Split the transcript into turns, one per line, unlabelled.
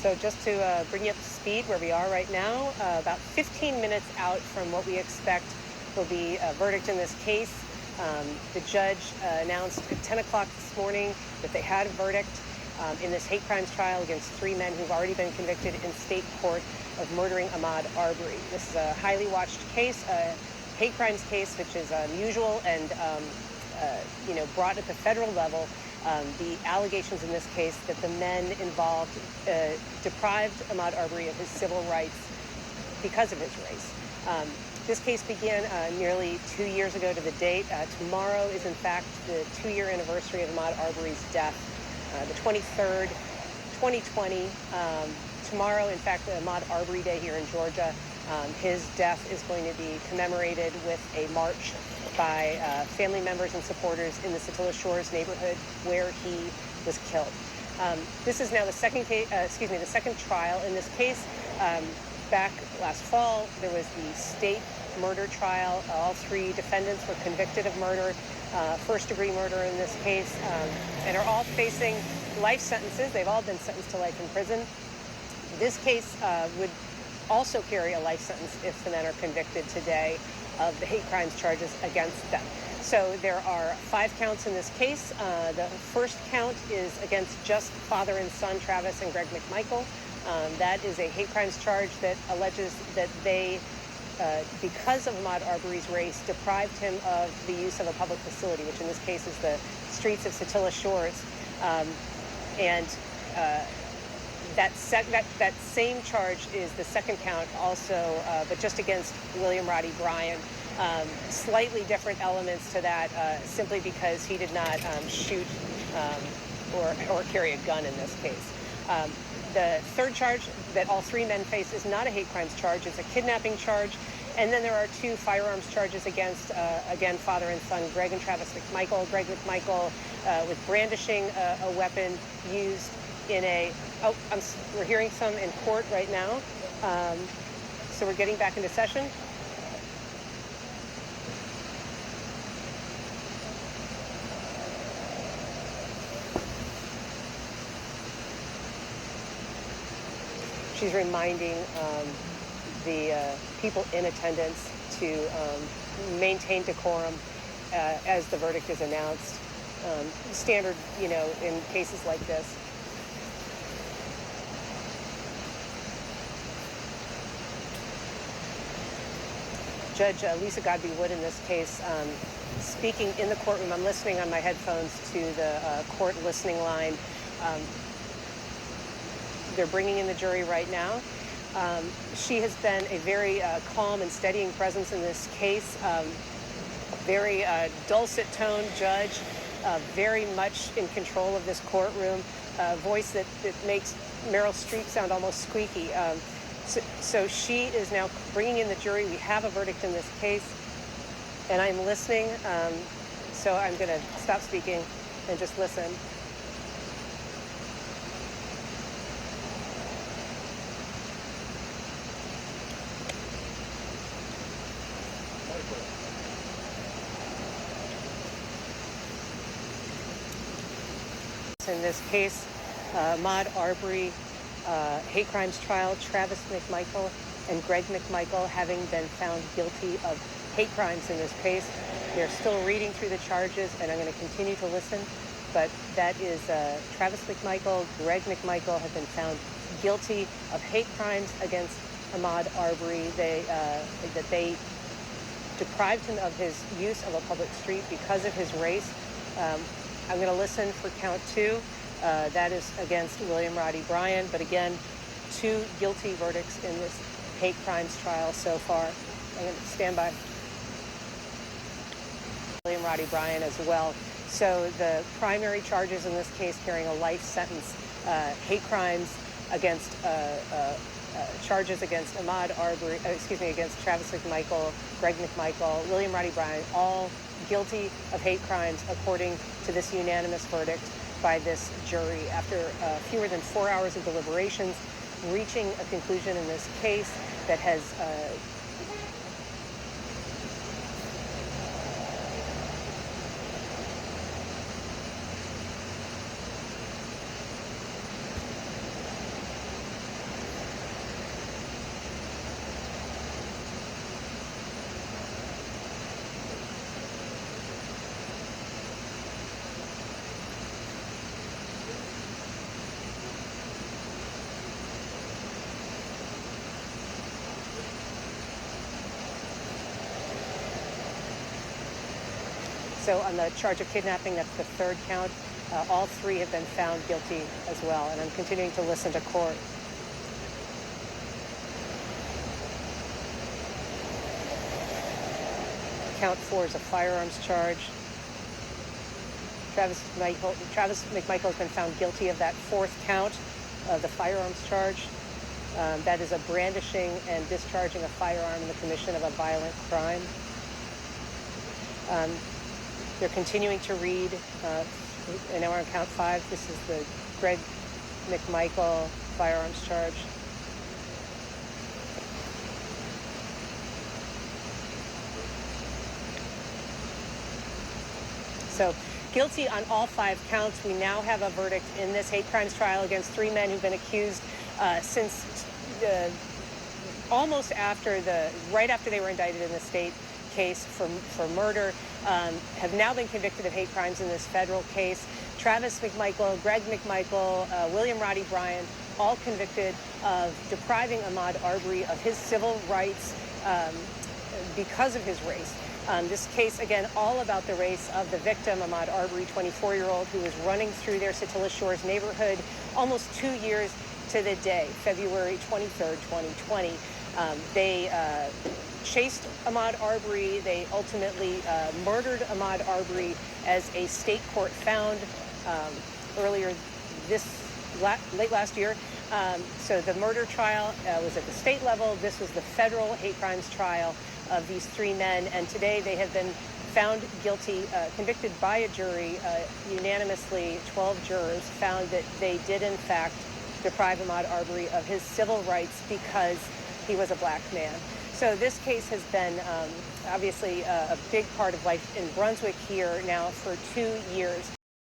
So just to bring you up to speed where we are right now, about 15 minutes out from what we expect will be a verdict in this case. The judge announced at 10 o'clock this morning that they had a verdict in this hate crimes trial against three men who've already been convicted in state court of murdering Ahmaud Arbery. This is a highly watched case, a hate crimes case, which is unusual and brought at the federal level. The allegations in this case that the men involved deprived Ahmaud Arbery of his civil rights because of his race. This case began nearly 2 years ago to the date. Tomorrow is, in fact, the 2-year anniversary of Ahmaud Arbery's death, the 23rd, 2020. Tomorrow, in fact, Ahmaud Arbery Day here in Georgia. His death is going to be commemorated with a march by family members and supporters in the Satilla Shores neighborhood where he was killed. This is now the second trial in this case. Back last fall, there was the state murder trial. All three defendants were convicted of murder, first-degree murder in this case, and are all facing life sentences. They've all been sentenced to life in prison. This case would also carry a life sentence if the men are convicted today of the hate crimes charges against them. So there are 5 counts in this case. The first count is against just father and son, Travis and Greg McMichael. That is a hate crimes charge that alleges that they, because of Ahmaud Arbery's race, deprived him of the use of a public facility, which in this case is the streets of Satilla Shores. That same charge is the second count also, but just against William Roddy Bryan. Slightly different elements to that, simply because he did not shoot or carry a gun in this case. The third charge that all three men face is not a hate crimes charge. It's a kidnapping charge. And then there are 2 firearms charges against, again, father and son, Greg and Travis McMichael. Greg McMichael with brandishing a weapon used in a, we're hearing some in court right now. So we're getting back into session. She's reminding the people in attendance to maintain decorum as the verdict is announced. Standard, in cases like this. Judge Lisa Godby Wood in this case speaking in the courtroom. I'm listening on my headphones to the court listening line. They're bringing in the jury right now. She has been a very calm and steadying presence in this case. Very dulcet tone judge, very much in control of this courtroom. A voice that makes Meryl Streep sound almost squeaky. So she is now bringing in the jury. We have a verdict in this case, and I'm listening. So I'm going to stop speaking and just listen. In this case, Ahmaud Arbery hate crimes trial, Travis McMichael and Greg McMichael having been found guilty of hate crimes in this case. They're still reading through the charges, and I'm going to continue to listen. But that is Travis McMichael, Greg McMichael have been found guilty of hate crimes against Ahmaud Arbery. That they deprived him of his use of a public street because of his race. I'm going to listen for count 2. That is against William Roddy Bryan. But again, 2 guilty verdicts in this hate crimes trial so far. I'm going to stand by William Roddy Bryan as well. So the primary charges in this case carrying a life sentence, hate crimes against charges against Ahmaud Arbery, against Travis McMichael, Greg McMichael, William Roddy Bryan, all guilty of hate crimes according to this unanimous verdict by this jury. After fewer than 4 hours of deliberations, reaching a conclusion in this case that has So on the charge of kidnapping, that's the third count. All three have been found guilty as well, and I'm continuing to listen to court. Count 4 is a firearms charge. Travis McMichaels has been found guilty of that fourth count of the firearms charge. That is a brandishing and discharging a firearm in the commission of a violent crime. They're continuing to read, and now we're on count 5. This is the Greg McMichael firearms charge. So guilty on all 5 counts. We now have a verdict in this hate crimes trial against 3 men who've been accused since almost right after they were indicted in the state case for murder, have now been convicted of hate crimes in this federal case. Travis McMichael, Greg McMichael, William Roddy Bryant, all convicted of depriving Ahmaud Arbery of his civil rights because of his race. This case, again, all about the race of the victim, Ahmaud Arbery, 24-year-old, who was running through their Satilla Shores neighborhood almost 2 years to the day, February 23rd, 2020. They chased Ahmaud Arbery. They ultimately murdered Ahmaud Arbery, as a state court found earlier late last year. So the murder trial was at the state level. This was the federal hate crimes trial of these 3 men, and today they have been found guilty, convicted by a jury, unanimously. 12 jurors found that they did in fact deprive Ahmaud Arbery of his civil rights because he was a black man. So this case has been obviously a big part of life in Brunswick here now for 2 years.